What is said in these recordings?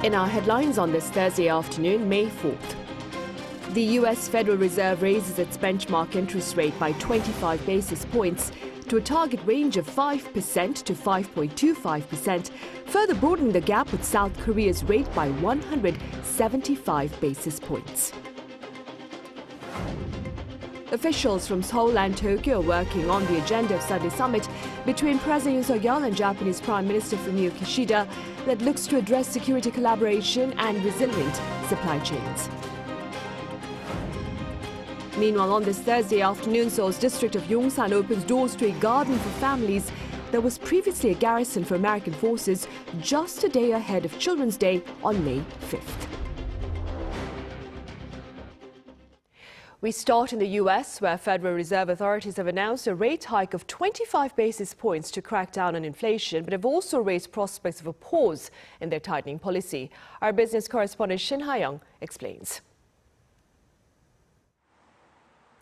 In our headlines on this Thursday afternoon, May 4th. The U.S. Federal Reserve raises its benchmark interest rate by 25 basis points to a target range of 5% to 5.25%, further broadening the gap with South Korea's rate by 175 basis points. Officials from Seoul and Tokyo are working on the agenda of Sunday's summit between President Yoon Suk-yeol and Japanese Prime Minister Fumio Kishida that looks to address security collaboration and resilient supply chains. Meanwhile, on this Thursday afternoon, Seoul's district of Yongsan opens doors to a garden for families that was previously a garrison for American forces just a day ahead of Children's Day on May 5th. We start in the U.S., where Federal Reserve authorities have announced a rate hike of 25 basis points to crack down on inflation, but have also raised prospects of a pause in their tightening policy. Our business correspondent Shin Ha-young explains.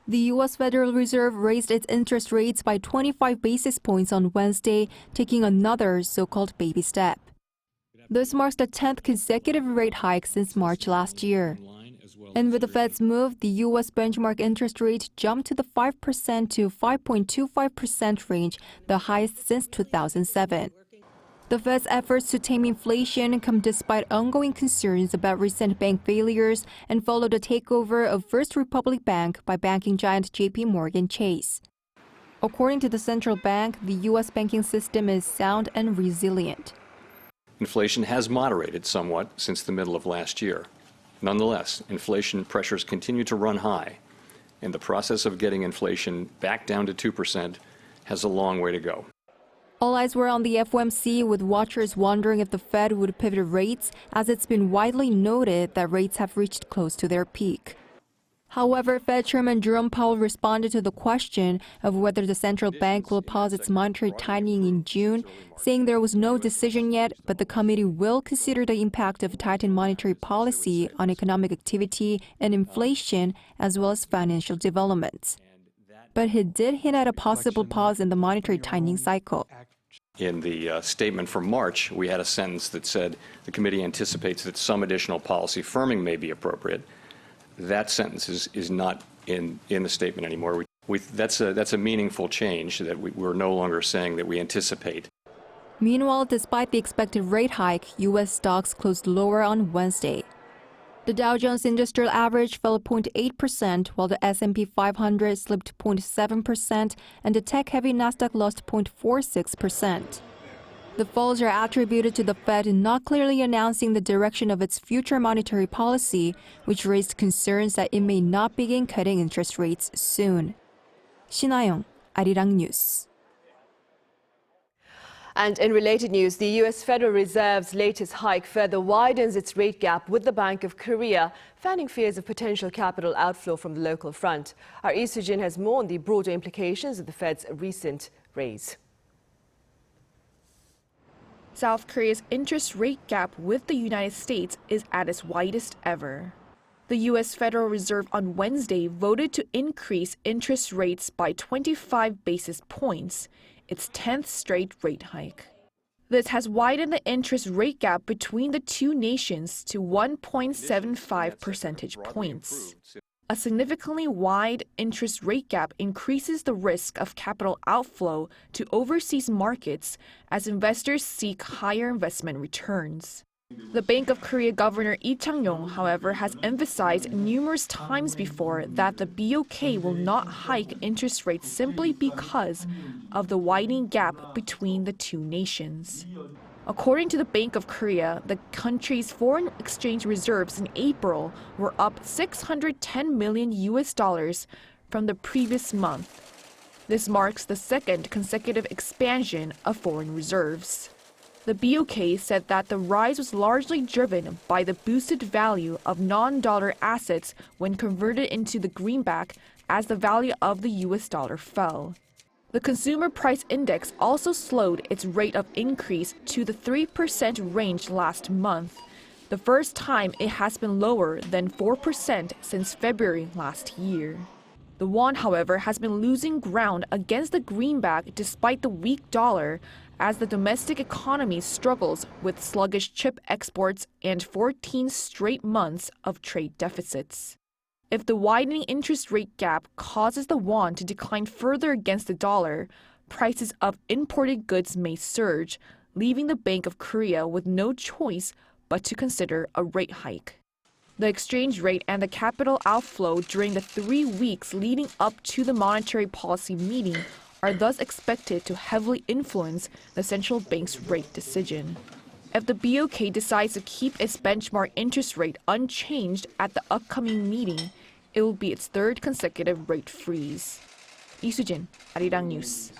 The U.S. Federal Reserve raised its interest rates by 25 basis points on Wednesday, taking another so-called baby step. This marks the 10th consecutive rate hike since March last year. And with the Fed's move, the U.S. benchmark interest rate jumped to the 5% to 5.25% range, the highest since 2007. The Fed's efforts to tame inflation come despite ongoing concerns about recent bank failures and follow the takeover of First Republic Bank by banking giant J.P. Morgan Chase. According to the central bank, the U.S. banking system is sound and resilient. Inflation has moderated somewhat since the middle of last year. Nonetheless, inflation pressures continue to run high, and the process of getting inflation back down to 2% has a long way to go. All eyes were on the FOMC, with watchers wondering if the Fed would pivot rates, as it's been widely noted that rates have reached close to their peak. However, Fed Chairman Jerome Powell responded to the question of whether the central bank will pause its monetary tightening in June, saying there was no decision yet, but the committee will consider the impact of tightened monetary policy on economic activity and inflation, as well as financial developments. But he did hint at a possible pause in the monetary tightening cycle. In the statement from March, we had a sentence that said the committee anticipates that some additional policy firming may be appropriate. That sentence is not in the statement anymore. That's a meaningful change, that we're no longer saying that we anticipate. Meanwhile, despite the expected rate hike, U.S. stocks closed lower on Wednesday. The Dow Jones Industrial Average fell 0.8%, while the S&P 500 slipped 0.7%, and the tech-heavy Nasdaq lost 0.46%. The falls are attributed to the Fed not clearly announcing the direction of its future monetary policy, which raised concerns that it may not begin cutting interest rates soon. Shin Ha-young, Arirang News. And in related news, the U.S. Federal Reserve's latest hike further widens its rate gap with the Bank of Korea, fanning fears of potential capital outflow from the local front. Our Lee Soo-jin has more on the broader implications of the Fed's recent raise. South Korea's interest rate gap with the United States is at its widest ever. The U.S. Federal Reserve on Wednesday voted to increase interest rates by 25 basis points, its 10th straight rate hike. This has widened the interest rate gap between the two nations to 1.75 percentage points. A significantly wide interest rate gap increases the risk of capital outflow to overseas markets as investors seek higher investment returns. The Bank of Korea Governor Lee Chang-yong, however, has emphasized numerous times before that the BOK will not hike interest rates simply because of the widening gap between the two nations. According to the Bank of Korea, the country's foreign exchange reserves in April were up $610 million from the previous month. This marks the second consecutive expansion of foreign reserves. The BOK said that the rise was largely driven by the boosted value of non-dollar assets when converted into the greenback as the value of the US dollar fell. The Consumer Price Index also slowed its rate of increase to the 3% range last month, the first time it has been lower than 4% since February last year. The won, however, has been losing ground against the greenback despite the weak dollar, as the domestic economy struggles with sluggish chip exports and 14 straight months of trade deficits. If the widening interest rate gap causes the won to decline further against the dollar, prices of imported goods may surge, leaving the Bank of Korea with no choice but to consider a rate hike. The exchange rate and the capital outflow during the 3 weeks leading up to the monetary policy meeting are thus expected to heavily influence the central bank's rate decision. If the BOK decides to keep its benchmark interest rate unchanged at the upcoming meeting, it will be its third consecutive rate freeze. 이수진, Arirang News.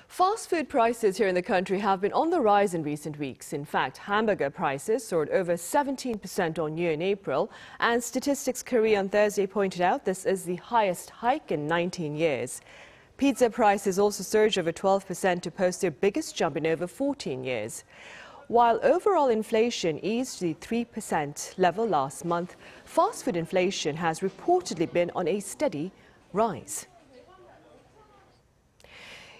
Fast food prices here in the country have been on the rise in recent weeks. In fact, hamburger prices soared over 17% on year in April, and Statistics Korea on Thursday pointed out this is the highest hike in 19 years. Pizza prices also surged over 12% to post their biggest jump in over 14 years. While overall inflation eased to the 3% level last month, fast food inflation has reportedly been on a steady rise.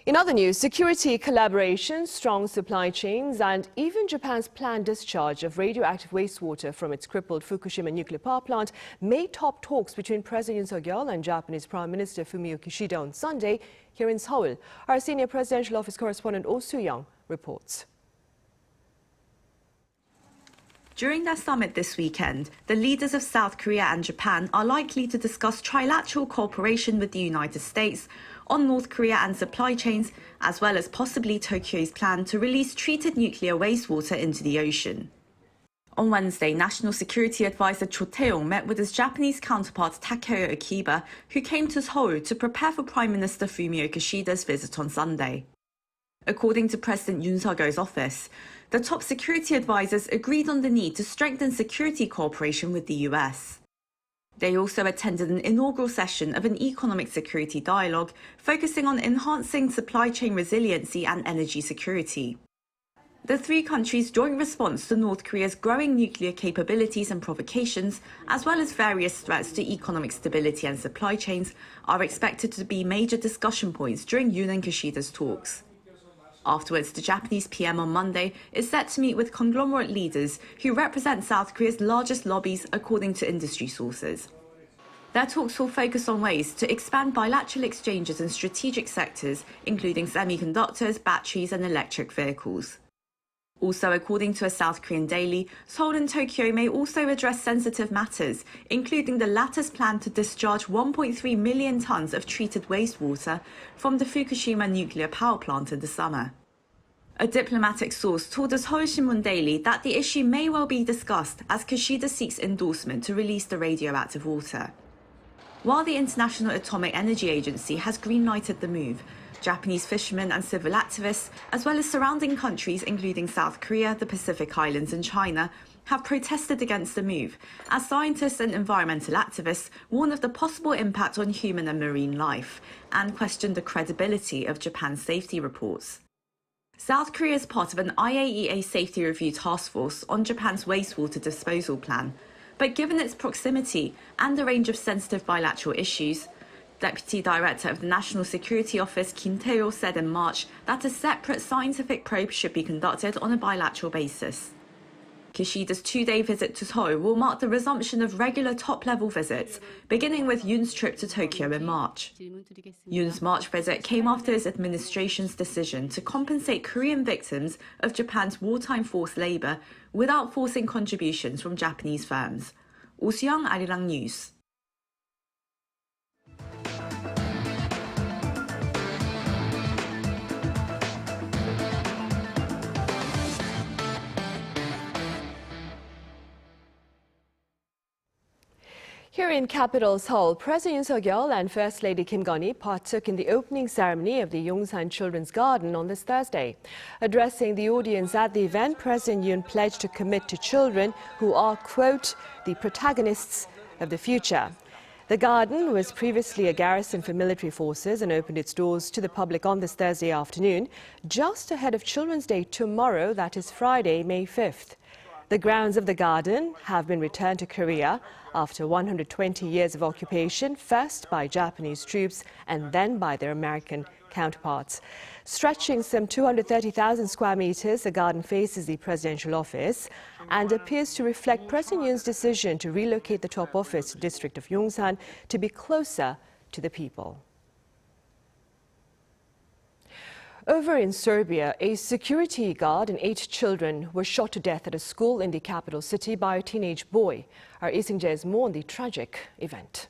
In other news, security collaboration, strong supply chains, and even Japan's planned discharge of radioactive wastewater from its crippled Fukushima nuclear power plant may top talks between President Yoon Suk-yeol and Japanese Prime Minister Fumio Kishida on Sunday here in Seoul. Our senior presidential office correspondent Oh Soo-young reports. During their summit this weekend, the leaders of South Korea and Japan are likely to discuss trilateral cooperation with the United States on North Korea and supply chains, as well as possibly Tokyo's plan to release treated nuclear wastewater into the ocean. On Wednesday, National Security Advisor Cho Tae-yong met with his Japanese counterpart Takeo Akiba, who came to Seoul to prepare for Prime Minister Fumio Kishida's visit on Sunday. According to President Yoon Suk-yeol's office, the top security advisors agreed on the need to strengthen security cooperation with the US. They also attended an inaugural session of an economic security dialogue focusing on enhancing supply chain resiliency and energy security. The three countries' joint response to North Korea's growing nuclear capabilities and provocations, as well as various threats to economic stability and supply chains, are expected to be major discussion points during Yoon and Kishida's talks. Afterwards, the Japanese PM on Monday is set to meet with conglomerate leaders who represent South Korea's largest lobbies, according to industry sources. Their talks will focus on ways to expand bilateral exchanges in strategic sectors, including semiconductors, batteries, and electric vehicles. Also, according to a South Korean daily, Seoul and Tokyo may also address sensitive matters, including the latter's plan to discharge 1.3 million tons of treated wastewater from the Fukushima nuclear power plant in the summer. A diplomatic source told us Seoul Shinmun Daily that the issue may well be discussed as Kishida seeks endorsement to release the radioactive water. While the International Atomic Energy Agency has green-lighted the move, Japanese fishermen and civil activists, as well as surrounding countries including South Korea, the Pacific Islands and China, have protested against the move, as scientists and environmental activists warn of the possible impact on human and marine life, and question the credibility of Japan's safety reports. South Korea is part of an IAEA safety review task force on Japan's wastewater disposal plan, but given its proximity and the range of sensitive bilateral issues, Deputy Director of the National Security Office Kim Tae-ho said in March that a separate scientific probe should be conducted on a bilateral basis. Kishida's two-day visit to Seoul will mark the resumption of regular top-level visits, beginning with Yoon's trip to Tokyo in March. Yoon's March visit came after his administration's decision to compensate Korean victims of Japan's wartime forced labor without forcing contributions from Japanese firms. Oh Soo-young, Arirang News. Here in capital Seoul, President Yoon Suk-yeol and First Lady Kim Gun-hee partook in the opening ceremony of the Yongsan Children's Garden on this Thursday. Addressing the audience at the event, President Yoon pledged to commit to children who are, quote, the protagonists of the future. The garden was previously a garrison for military forces and opened its doors to the public on this Thursday afternoon, just ahead of Children's Day tomorrow, that is Friday, May 5th. The grounds of the garden have been returned to Korea after 120 years of occupation, first by Japanese troops and then by their American counterparts. Stretching some 230,000 square meters, the garden faces the presidential office and appears to reflect President Yoon's decision to relocate the top office to the district of Yongsan to be closer to the people. Over in Serbia, a security guard and 8 children were shot to death at a school in the capital city by a teenage boy. Our Ising has more on the tragic event.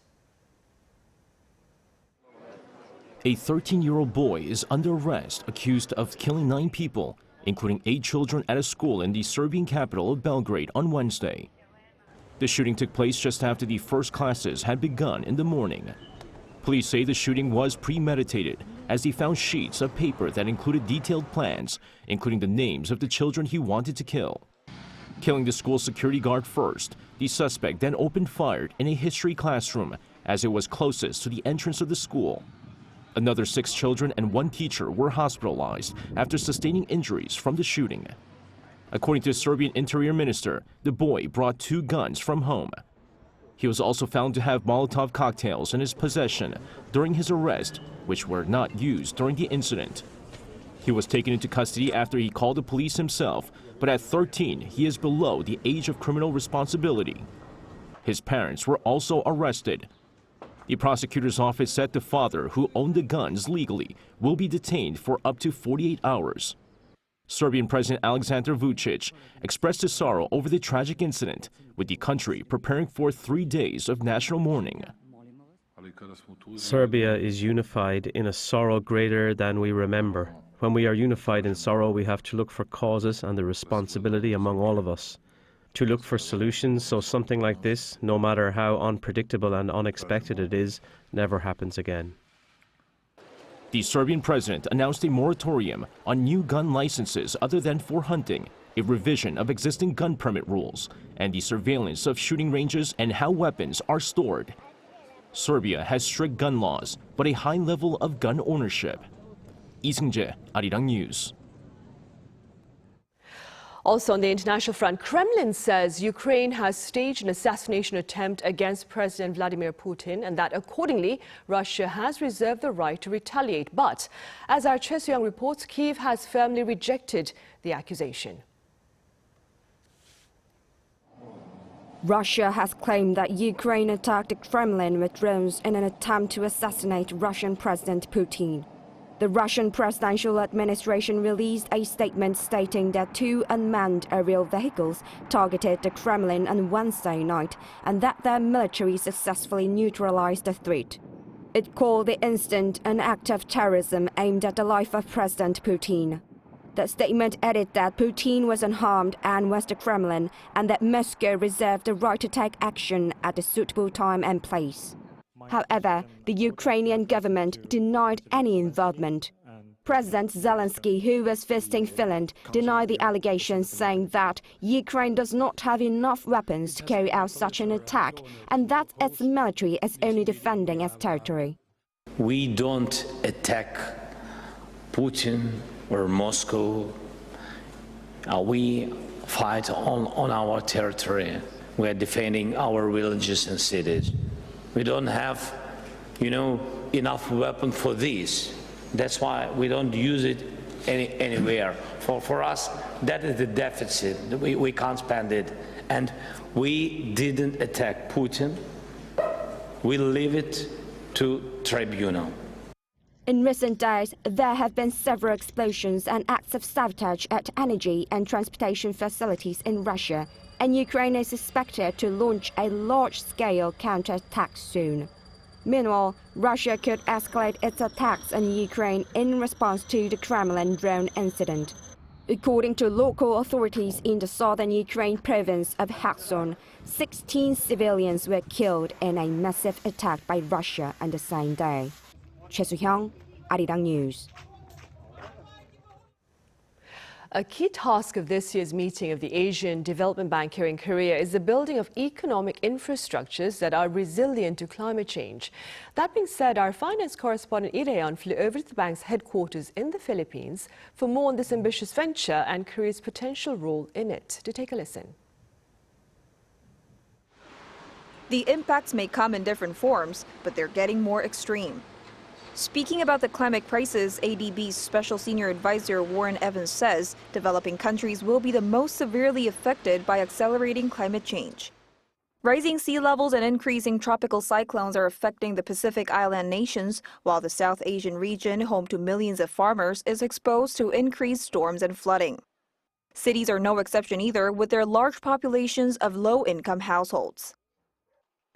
A 13-year-old boy is under arrest accused of killing 9 people, including 8 children at a school in the Serbian capital of Belgrade on Wednesday. The shooting took place just after the first classes had begun in the morning. Police say the shooting was premeditated, as they found sheets of paper that included detailed plans, including the names of the children he wanted to kill. Killing the school security guard first, the suspect then opened fire in a history classroom, as it was closest to the entrance of the school. Another 6 children and 1 teacher were hospitalized after sustaining injuries from the shooting. According to the Serbian Interior Minister, the boy brought 2 guns from home. He was also found to have Molotov cocktails in his possession during his arrest, which were not used during the incident. He was taken into custody after he called the police himself, but at 13, he is below the age of criminal responsibility. His parents were also arrested. The prosecutor's office said the father, who owned the guns legally, will be detained for up to 48 hours. Serbian President Aleksandar Vučić expressed his sorrow over the tragic incident, with the country preparing for 3 days of national mourning. Serbia is unified in a sorrow greater than we remember. When we are unified in sorrow, we have to look for causes and the responsibility among all of us to look for solutions so something like this, no matter how unpredictable and unexpected it is, never happens again. The Serbian president announced a moratorium on new gun licenses other than for hunting, a revision of existing gun permit rules, and the surveillance of shooting ranges and how weapons are stored. Serbia has strict gun laws, but a high level of gun ownership. 이승재, Arirang News. Also on the international front, Kremlin says Ukraine has staged an assassination attempt against President Vladimir Putin and that accordingly, Russia has reserved the right to retaliate. But as our Choi Soo-young reports, Kyiv has firmly rejected the accusation. Russia has claimed that Ukraine attacked the Kremlin with drones in an attempt to assassinate Russian President Putin. The Russian presidential administration released a statement stating that 2 unmanned aerial vehicles targeted the Kremlin on Wednesday night and that their military successfully neutralized the threat. It called the incident an act of terrorism aimed at the life of President Putin. The statement added that Putin was unharmed and was the Kremlin and that Moscow reserved the right to take action at a suitable time and place. However, the Ukrainian government denied any involvement. President Zelensky, who was visiting Finland, denied the allegations, saying that Ukraine does not have enough weapons to carry out such an attack and that its military is only defending its territory. We don't attack Putin or Moscow. We fight on our territory. We are defending our villages and cities. We don't have, enough weapon for this. That's why we don't use it anywhere. For us, that is the deficit. We can't spend it. And we didn't attack Putin. We leave it to tribunal. In recent days, there have been several explosions and acts of sabotage at energy and transportation facilities in Russia, and Ukraine is expected to launch a large-scale counterattack soon. Meanwhile, Russia could escalate its attacks on Ukraine in response to the Kremlin drone incident. According to local authorities in the southern Ukraine province of Kherson, 16 civilians were killed in a massive attack by Russia on the same day. Choi Soo-young, Arirang News. A key task of this year's meeting of the Asian Development Bank here in Korea is the building of economic infrastructures that are resilient to climate change. That being said, our finance correspondent Lee Rae-yeon flew over to the bank's headquarters in the Philippines for more on this ambitious venture and Korea's potential role in it. To take a listen. The impacts may come in different forms, but they're getting more extreme. Speaking about the climate crisis, ADB's Special Senior Advisor Warren Evans says developing countries will be the most severely affected by accelerating climate change. Rising sea levels and increasing tropical cyclones are affecting the Pacific Island nations, while the South Asian region, home to millions of farmers, is exposed to increased storms and flooding. Cities are no exception either, with their large populations of low-income households.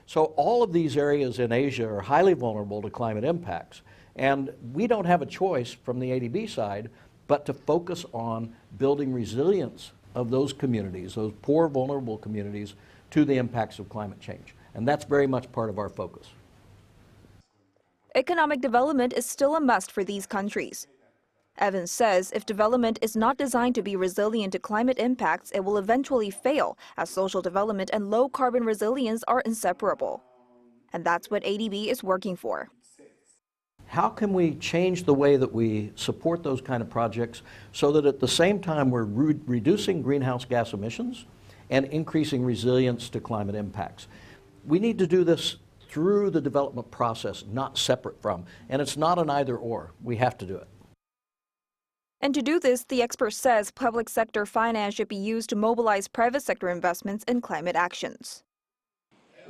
So all of these areas in Asia are highly vulnerable to climate impacts. And we don't have a choice from the ADB side but to focus on building resilience of those communities, those poor, vulnerable communities, to the impacts of climate change. And that's very much part of our focus. Economic development is still a must for these countries. Evans says if development is not designed to be resilient to climate impacts, it will eventually fail, as social development and low-carbon resilience are inseparable. And that's what ADB is working for. How can we change the way that we support those kind of projects so that at the same time we're reducing greenhouse gas emissions and increasing resilience to climate impacts? We need to do this through the development process, not separate from. And it's not an either-or. We have to do it. And to do this, the expert says public sector finance should be used to mobilize private sector investments in climate actions.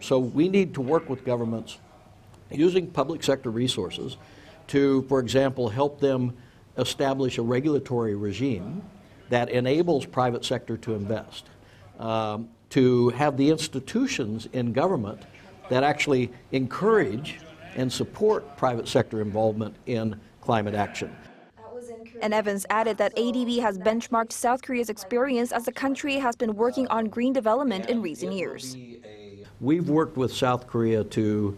So we need to work with governments using public sector resources to, for example, help them establish a regulatory regime that enables private sector to invest, to have the institutions in government that actually encourage and support private sector involvement in climate action. And Evans added that ADB has benchmarked South Korea's experience as the country has been working on green development in recent years. We've worked with South Korea to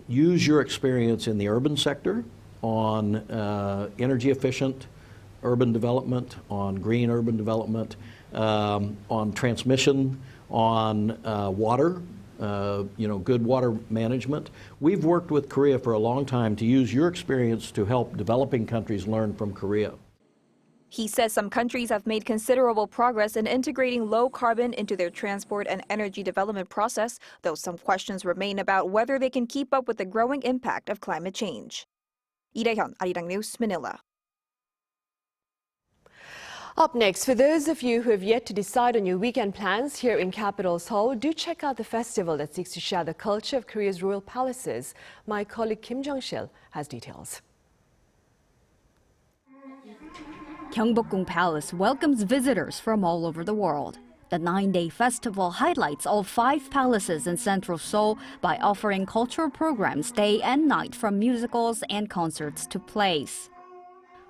use your experience in the urban sector on energy efficient urban development, on green urban development, on transmission, on water, good water management. We've worked with Korea for a long time to use your experience to help developing countries learn from Korea. He says some countries have made considerable progress in integrating low carbon into their transport and energy development process, though some questions remain about whether they can keep up with the growing impact of climate change. Lee Dae-hyun, Arirang News, Manila. Up next, for those of you who have yet to decide on your weekend plans here in capital Seoul, do check out the festival that seeks to share the culture of Korea's royal palaces. My colleague Kim Jong-sil has details. Gyeongbokgung Palace welcomes visitors from all over the world. The 9-day festival highlights all 5 palaces in central Seoul by offering cultural programs day and night, from musicals and concerts to plays.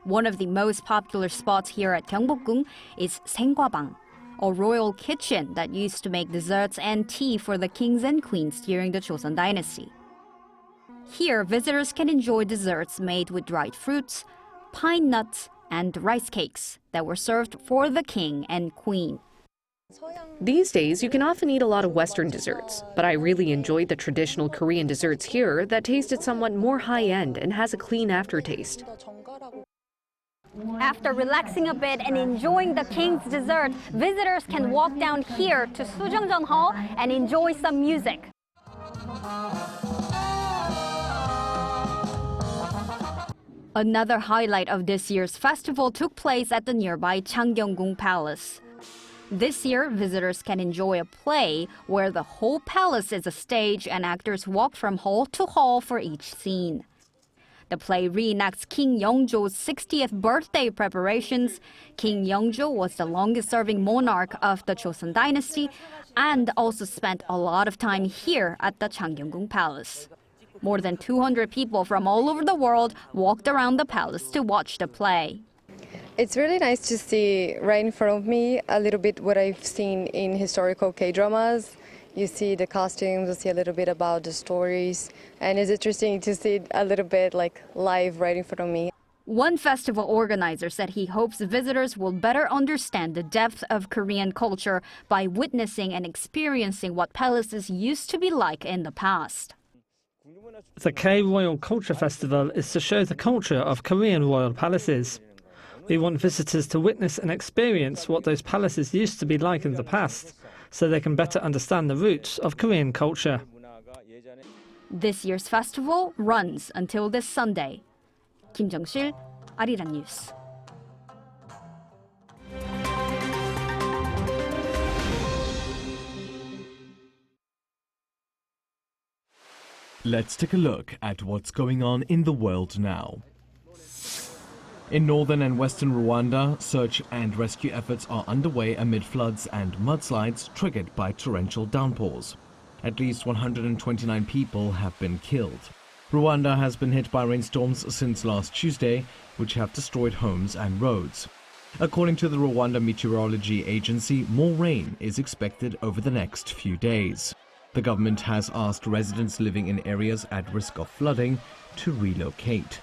One of the most popular spots here at Gyeongbokgung is Saenggwabang, a royal kitchen that used to make desserts and tea for the kings and queens during the Joseon dynasty. Here, visitors can enjoy desserts made with dried fruits, pine nuts, and rice cakes that were served for the king and queen. These days, you can often eat a lot of Western desserts, but I really enjoyed the traditional Korean desserts here that tasted somewhat more high-end and has a clean aftertaste. After relaxing a bit and enjoying the king's dessert, visitors can walk down here to Sujeongjeon Hall and enjoy some music. Another highlight of this year's festival took place at the nearby Changgyeonggung Palace. This year, visitors can enjoy a play where the whole palace is a stage and actors walk from hall to hall for each scene. The play reenacts King Yeongjo's 60th birthday preparations. King Yeongjo was the longest-serving monarch of the Joseon dynasty and also spent a lot of time here at the Changgyeonggung Palace. More than 200 people from all over the world walked around the palace to watch the play. It's really nice to see right in front of me a little bit what I've seen in historical K-dramas. You see the costumes, you see a little bit about the stories, and it's interesting to see it a little bit like live right in front of me. One festival organizer said he hopes visitors will better understand the depth of Korean culture by witnessing and experiencing what palaces used to be like in the past. The K-Royal Culture Festival is to show the culture of Korean royal palaces. We want visitors to witness and experience what those palaces used to be like in the past, so they can better understand the roots of Korean culture. This year's festival runs until this Sunday. Kim Jung-sil, Arirang News. Let's take a look at what's going on in the world now. In northern and western Rwanda, search and rescue efforts are underway amid floods and mudslides triggered by torrential downpours. At least 129 people have been killed. Rwanda has been hit by rainstorms since last Tuesday, which have destroyed homes and roads. According to the Rwanda Meteorology Agency, more rain is expected over the next few days. The government has asked residents living in areas at risk of flooding to relocate.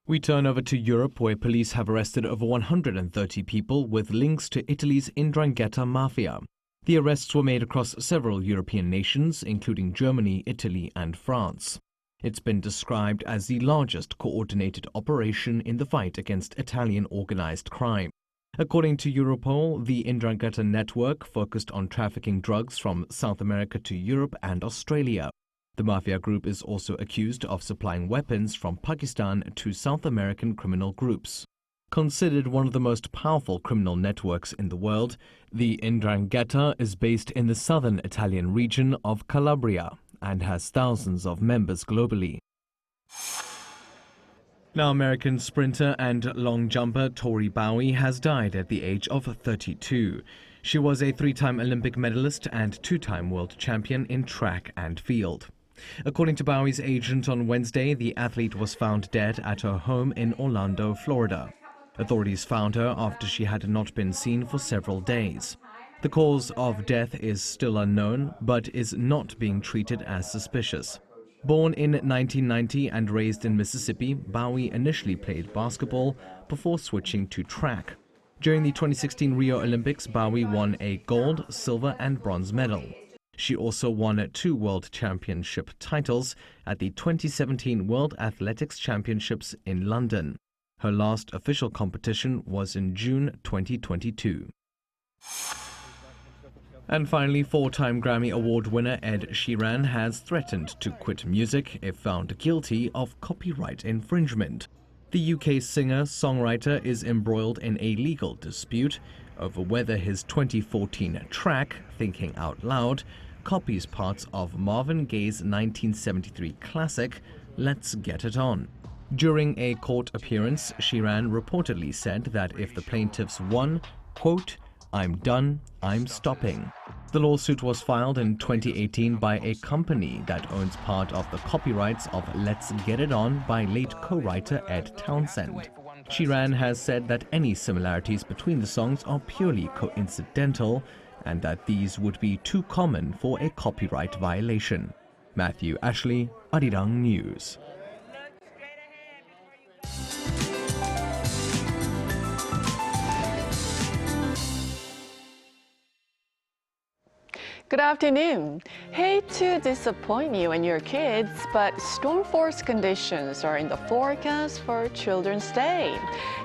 We turn over to Europe, where police have arrested over 130 people with links to Italy's 'Ndrangheta mafia. The arrests were made across several European nations, including Germany, Italy and France. It's been described as the largest coordinated operation in the fight against Italian organized crime. According to Europol, the 'Ndrangheta network focused on trafficking drugs from South America to Europe and Australia. The mafia group is also accused of supplying weapons from Pakistan to South American criminal groups. Considered one of the most powerful criminal networks in the world, the 'Ndrangheta is based in the southern Italian region of Calabria and has thousands of members globally. Now, American sprinter and long jumper Tori Bowie has died at the age of 32. She was a three-time Olympic medalist and two-time world champion in track and field. According to Bowie's agent on Wednesday, the athlete was found dead at her home in Orlando, Florida. Authorities found her after she had not been seen for several days. The cause of death is still unknown, but is not being treated as suspicious. Born in 1990 and raised in Mississippi, Bowie initially played basketball before switching to track. During the 2016 Rio Olympics, Bowie won a gold, silver and bronze medal. She also won 2 world championship titles at the 2017 World Athletics Championships in London. Her last official competition was in June 2022. And finally, 4-time Grammy Award winner Ed Sheeran has threatened to quit music if found guilty of copyright infringement. The UK singer-songwriter is embroiled in a legal dispute over whether his 2014 track, Thinking Out Loud, copies parts of Marvin Gaye's 1973 classic, Let's Get It On. During a court appearance, Sheeran reportedly said that if the plaintiffs won, quote, "I'm done, I'm stopping." The lawsuit was filed in 2018 by a company that owns part of the copyrights of Let's Get It On by late co-writer Ed Townsend. Sheeran has said that any similarities between the songs are purely coincidental and that these would be too common for a copyright violation. Matthew Ashley, Arirang News. Good afternoon. Hate to disappoint you and your kids, but storm force conditions are in the forecast for Children's Day.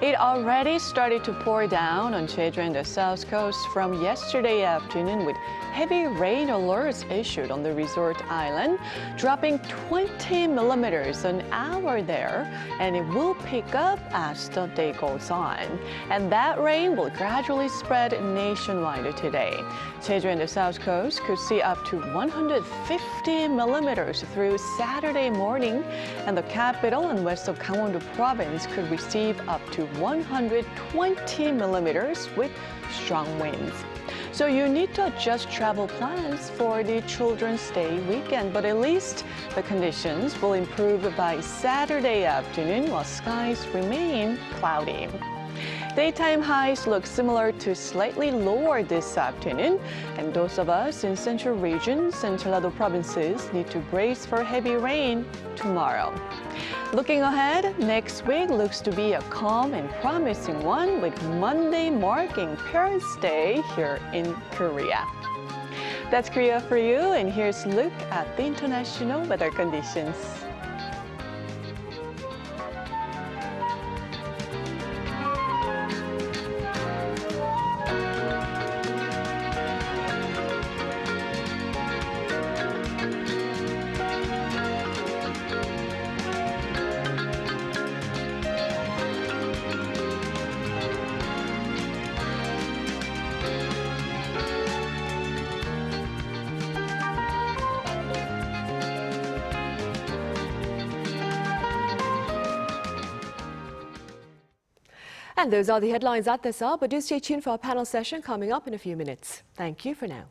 It already started to pour down on Jeju and the south coast from yesterday afternoon, with heavy rain alerts issued on the resort island, dropping 20 millimeters an hour there, and it will pick up as the day goes on. And that rain will gradually spread nationwide today. Jeju and the south coast could see up to 150 millimeters through Saturday morning, and the capital and west of Gangwon-do province could receive up to 120 millimeters with strong winds. So you need to adjust travel plans for the Children's Day weekend, but at least the conditions will improve by Saturday afternoon while skies remain cloudy. Daytime highs look similar to slightly lower this afternoon, and those of us in central regions and Jeollado provinces need to brace for heavy rain tomorrow. Looking ahead, next week looks to be a calm and promising one, with Monday marking Parents' Day here in Korea. That's Korea for you, and here's a look at the international weather conditions. And those are the headlines at this hour, but do stay tuned for our panel session coming up in a few minutes. Thank you for now.